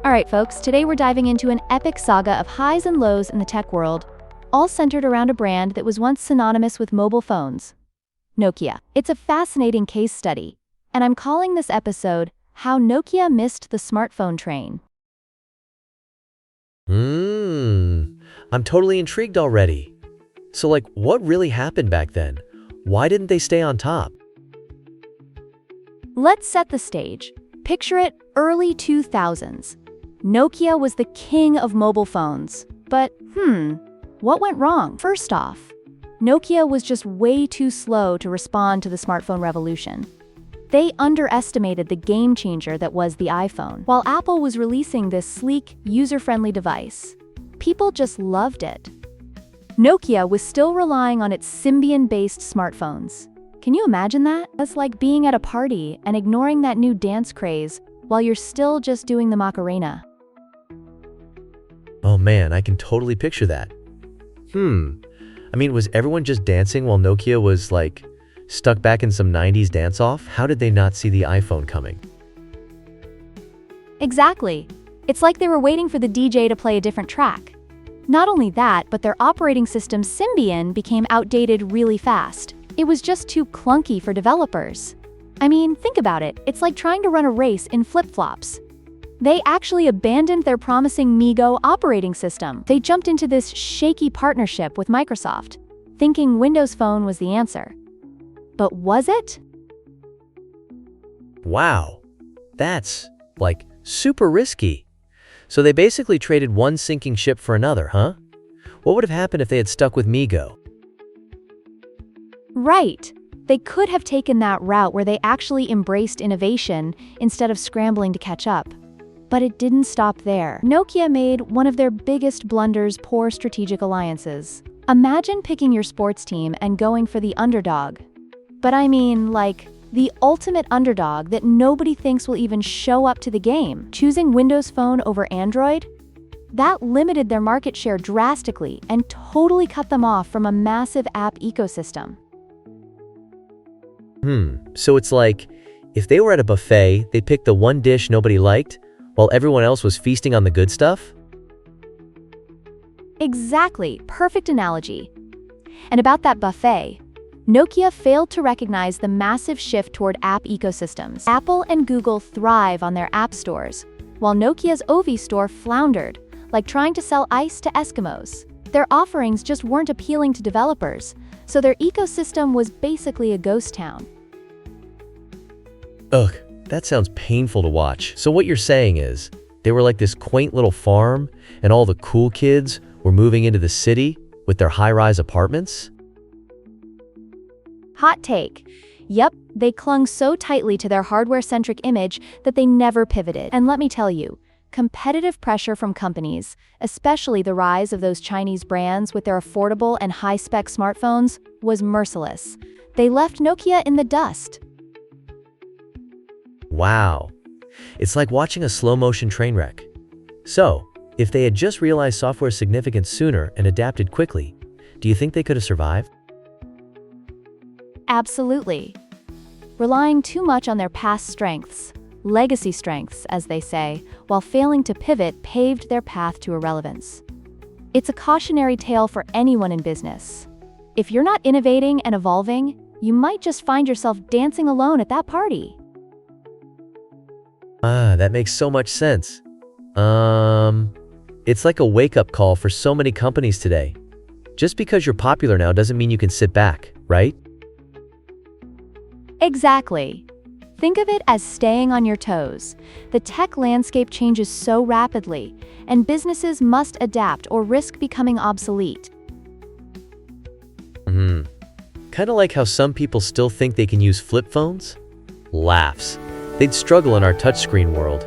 Alright folks, today we're diving into an epic saga of highs and lows in the tech world, all centered around a brand that was once synonymous with mobile phones, Nokia. It's a fascinating case study, and I'm calling this episode, How Nokia Missed the Smartphone Train. I'm totally intrigued already. So what really happened back then? Why didn't they stay on top? Let's set the stage. Picture it early 2000s. Nokia was the king of mobile phones. But, what went wrong? First off, Nokia was just way too slow to respond to the smartphone revolution. They underestimated the game changer that was the iPhone. While Apple was releasing this sleek, user-friendly device, people just loved it. Nokia was still relying on its Symbian-based smartphones. Can you imagine that? That's like being at a party and ignoring that new dance craze while you're still just doing the Macarena. Oh man, I can totally picture that. Was everyone just dancing while Nokia was stuck back in some 90s dance-off? How did they not see the iPhone coming? Exactly. It's like they were waiting for the DJ to play a different track. Not only that, but their operating system Symbian became outdated really fast. It was just too clunky for developers. Think about it. It's like trying to run a race in flip-flops. They actually abandoned their promising MeeGo operating system. They jumped into this shaky partnership with Microsoft, thinking Windows Phone was the answer. But was it? Wow, that's super risky. So they basically traded one sinking ship for another, huh? What would have happened if they had stuck with MeeGo? Right. They could have taken that route where they actually embraced innovation instead of scrambling to catch up. But it didn't stop there. Nokia made one of their biggest blunders: poor strategic alliances. Imagine picking your sports team and going for the underdog. But the ultimate underdog that nobody thinks will even show up to the game. Choosing Windows Phone over Android? That limited their market share drastically and totally cut them off from a massive app ecosystem. So it's like, if they were at a buffet, they'd pick the one dish nobody liked, while everyone else was feasting on the good stuff? Exactly, perfect analogy. And about that buffet, Nokia failed to recognize the massive shift toward app ecosystems. Apple and Google thrive on their app stores, while Nokia's OV store floundered, like trying to sell ice to Eskimos. Their offerings just weren't appealing to developers, so their ecosystem was basically a ghost town. Ugh, that sounds painful to watch. So what you're saying is, they were like this quaint little farm, and all the cool kids were moving into the city with their high-rise apartments? Hot take. Yep, they clung so tightly to their hardware-centric image that they never pivoted. And let me tell you, competitive pressure from companies, especially the rise of those Chinese brands with their affordable and high-spec smartphones, was merciless. They left Nokia in the dust. Wow. It's like watching a slow-motion train wreck. So, if they had just realized software's significance sooner and adapted quickly, do you think they could have survived? Absolutely. Relying too much on their past strengths, legacy strengths, as they say, while failing to pivot paved their path to irrelevance. It's a cautionary tale for anyone in business. If you're not innovating and evolving, you might just find yourself dancing alone at that party. That makes so much sense. It's like a wake-up call for so many companies today. Just because you're popular now doesn't mean you can sit back, right? Exactly. Think of it as staying on your toes. The tech landscape changes so rapidly, and businesses must adapt or risk becoming obsolete. Kind of like how some people still think they can use flip phones? Laughs. They'd struggle in our touchscreen world.